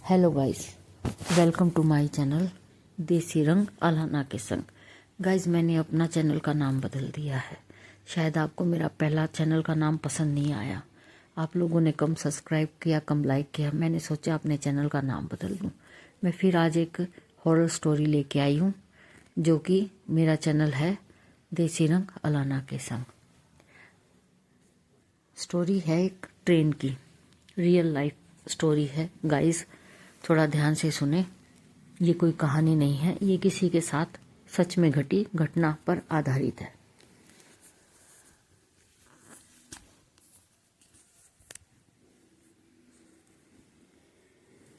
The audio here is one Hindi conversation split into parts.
Hello guys, welcome to my channel Desi Rang Alana के संग। गाइस, मैंने अपना चैनल का नाम बदल दिया है। शायद आपको मेरा पहला चैनल का नाम पसंद नहीं आया, आप लोगों ने कम सब्सक्राइब किया, कम लाइक किया। मैंने सोचा अपने चैनल का नाम बदल दूं। मैं फिर आज एक हॉरर स्टोरी लेके आई हूँ, जो कि मेरा चैनल है देसी रंग अलाना के संग। स्टोरी है एक ट्रेन की, रियल लाइफ स्टोरी है गाइस। थोड़ा ध्यान से सुने, ये कोई कहानी नहीं है, ये किसी के साथ सच में घटी घटना पर आधारित है।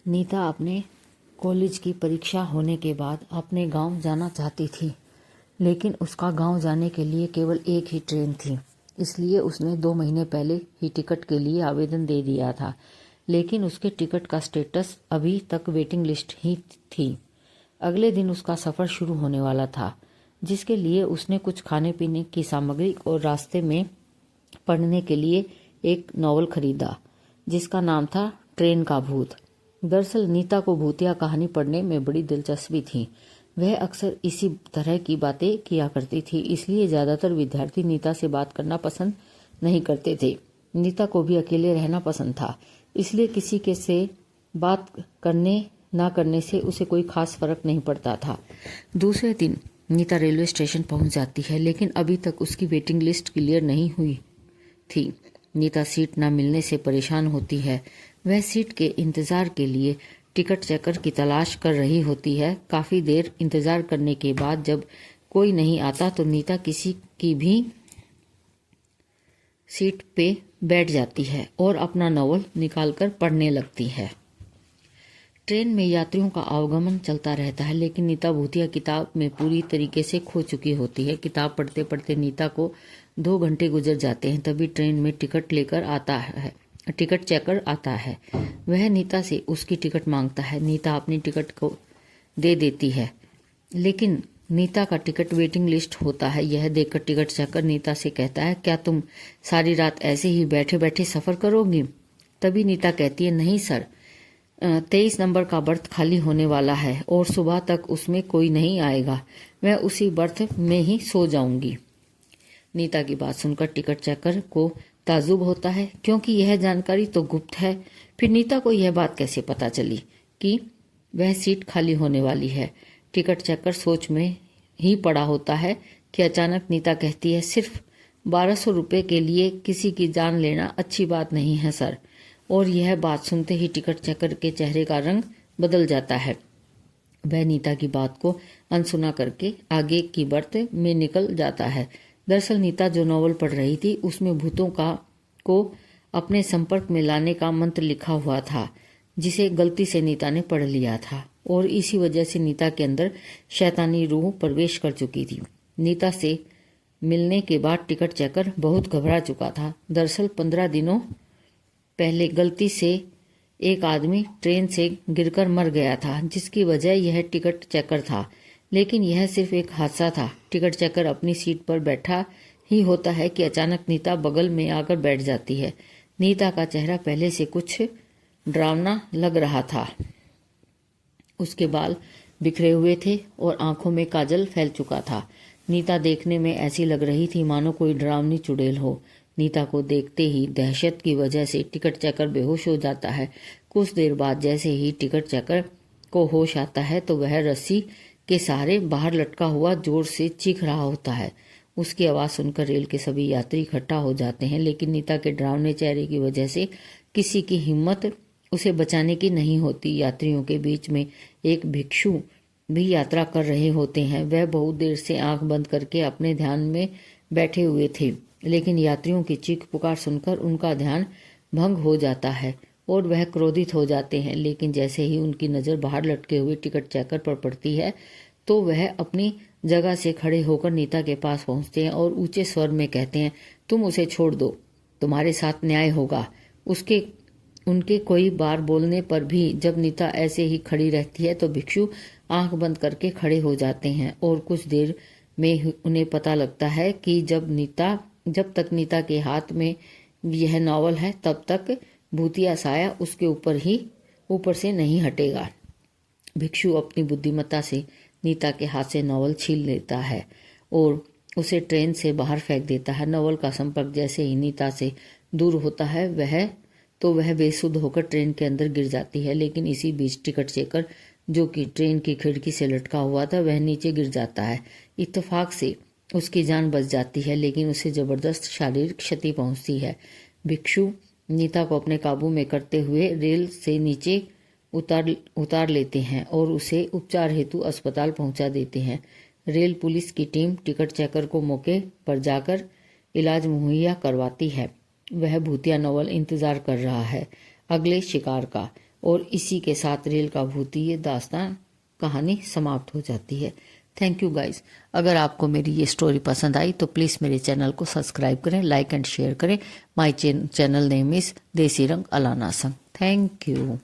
नीता अपने कॉलेज की परीक्षा होने के बाद अपने गांव जाना चाहती थी, लेकिन उसका गांव जाने के लिए केवल एक ही ट्रेन थी। इसलिए उसने 2 महीने पहले ही टिकट के लिए आवेदन दे दिया था, लेकिन उसके टिकट का स्टेटस अभी तक वेटिंग लिस्ट ही थी। अगले दिन उसका सफ़र शुरू होने वाला था, जिसके लिए उसने कुछ खाने पीने की सामग्री और रास्ते में पढ़ने के लिए एक नॉवल खरीदा, जिसका नाम था ट्रेन का भूत। दरअसल नीता को भूतिया कहानी पढ़ने में बड़ी दिलचस्पी थी। वह अक्सर इसी तरह की बातें किया करती थी, इसलिए ज़्यादातर विद्यार्थी नीता से बात करना पसंद नहीं करते थे। नीता को भी अकेले रहना पसंद था, इसलिए किसी के से बात करने ना करने से उसे कोई खास फर्क नहीं पड़ता था। दूसरे दिन नीता रेलवे स्टेशन पहुंच जाती है, लेकिन अभी तक उसकी वेटिंग लिस्ट क्लियर नहीं हुई थी। नीता सीट न मिलने से परेशान होती है। वह सीट के इंतजार के लिए टिकट चेकर की तलाश कर रही होती है। काफी देर इंतजार करने के बाद जब कोई नहीं आता तो नीता किसी की भी सीट पे बैठ जाती है और अपना नॉवल निकालकर पढ़ने लगती है। ट्रेन में यात्रियों का आवागमन चलता रहता है, लेकिन नीता भूतिया किताब में पूरी तरीके से खो चुकी होती है। किताब पढ़ते पढ़ते नीता को 2 घंटे गुजर जाते हैं। तभी ट्रेन में टिकट चेकर आता है। वह नीता से उसकी टिकट मांगता है। नीता अपनी टिकट को दे देती है, लेकिन नीता का टिकट वेटिंग लिस्ट होता है। यह देखकर टिकट चेकर नीता से कहता है, क्या तुम सारी रात ऐसे ही बैठे बैठे सफर करोगी? तभी नीता कहती है, नहीं सर, 23 नंबर का बर्थ खाली होने वाला है और सुबह तक उसमें कोई नहीं आएगा। मैं उसी बर्थ में ही सो जाऊंगी। नीता की बात सुनकर टिकट चेकर को ताजुब होता है, क्योंकि यह जानकारी तो गुप्त है। फिर नीता को यह बात कैसे पता चली कि वह सीट खाली होने वाली है? टिकट चेकर सोच में ही पड़ा होता है कि अचानक नीता कहती है, सिर्फ 1200 रुपये के लिए किसी की जान लेना अच्छी बात नहीं है सर। और यह बात सुनते ही टिकट चेकर के चेहरे का रंग बदल जाता है। वह नीता की बात को अनसुना करके आगे की बर्थ में निकल जाता है। दरअसल नीता जो नॉवल पढ़ रही थी, उसमें भूतों को अपने संपर्क में लाने का मंत्र लिखा हुआ था, जिसे गलती से नीता ने पढ़ लिया था और इसी वजह से नीता के अंदर शैतानी रूह प्रवेश कर चुकी थी। नीता से मिलने के बाद टिकट चेकर बहुत घबरा चुका था। दरअसल 15 दिनों पहले गलती से एक आदमी ट्रेन से गिरकर मर गया था, जिसकी वजह यह टिकट चेकर था। लेकिन यह सिर्फ एक हादसा था। टिकट चेकर अपनी सीट पर बैठा ही होता है कि अचानक नीता बगल में आकर बैठ जाती है। नीता का चेहरा पहले से कुछ डरावना लग रहा था। उसके बाल बिखरे हुए थे और आंखों में काजल फैल चुका था। नीता देखने में ऐसी लग रही थी मानो कोई डरावनी चुड़ैल हो। नीता को देखते ही दहशत की वजह से टिकट चेकर बेहोश हो जाता है। कुछ देर बाद जैसे ही टिकट चेकर को होश आता है तो वह रस्सी के सहारे बाहर लटका हुआ जोर से चीख रहा होता है। उसकी आवाज़ सुनकर रेल के सभी यात्री इकट्ठा हो जाते हैं, लेकिन नीता के डरावने चेहरे की वजह से किसी की हिम्मत उसे बचाने की नहीं होती। यात्रियों के बीच में एक भिक्षु भी यात्रा कर रहे होते हैं। वह बहुत देर से आंख बंद करके अपने ध्यान में बैठे हुए थे, लेकिन यात्रियों की चीख पुकार सुनकर उनका ध्यान भंग हो जाता है और वह क्रोधित हो जाते हैं। लेकिन जैसे ही उनकी नज़र बाहर लटके हुए टिकट चेकर पर पड़ती है तो वह अपनी जगह से खड़े होकर नीता के पास पहुंचते हैं और ऊंचे स्वर में कहते हैं, तुम उसे छोड़ दो, तुम्हारे साथ न्याय होगा। उनके कोई बार बोलने पर भी जब नीता ऐसे ही खड़ी रहती है तो भिक्षु आंख बंद करके खड़े हो जाते हैं और कुछ देर में उन्हें पता लगता है कि जब तक नीता के हाथ में यह नॉवल है तब तक भूतिया साया उसके ऊपर ही ऊपर से नहीं हटेगा। भिक्षु अपनी बुद्धिमत्ता से नीता के हाथ से नॉवल छीन लेता है और उसे ट्रेन से बाहर फेंक देता है। नॉवल का संपर्क जैसे ही नीता से दूर होता है वह बेसुध होकर ट्रेन के अंदर गिर जाती है। लेकिन इसी बीच टिकट चेकर, जो कि ट्रेन की खिड़की से लटका हुआ था, वह नीचे गिर जाता है। इत्तेफाक से उसकी जान बच जाती है, लेकिन उसे जबरदस्त शारीरिक क्षति पहुंचती है। भिक्षु नीता को अपने काबू में करते हुए रेल से नीचे उतार लेते हैं और उसे उपचार हेतु अस्पताल पहुंचा देते हैं। रेल पुलिस की टीम टिकट चेकर को मौके पर जाकर इलाज मुहैया करवाती है। वह भूतिया नॉवल इंतजार कर रहा है अगले शिकार का। और इसी के साथ रेल का भूतिया दास्तान कहानी समाप्त हो जाती है। Thank you guys. अगर आपको मेरी ये स्टोरी पसंद आई तो प्लीज़ मेरे चैनल को सब्सक्राइब करें, लाइक एंड शेयर करें। माय चैनल नेम इज़ देसी रंग अलाना संग। Thank you.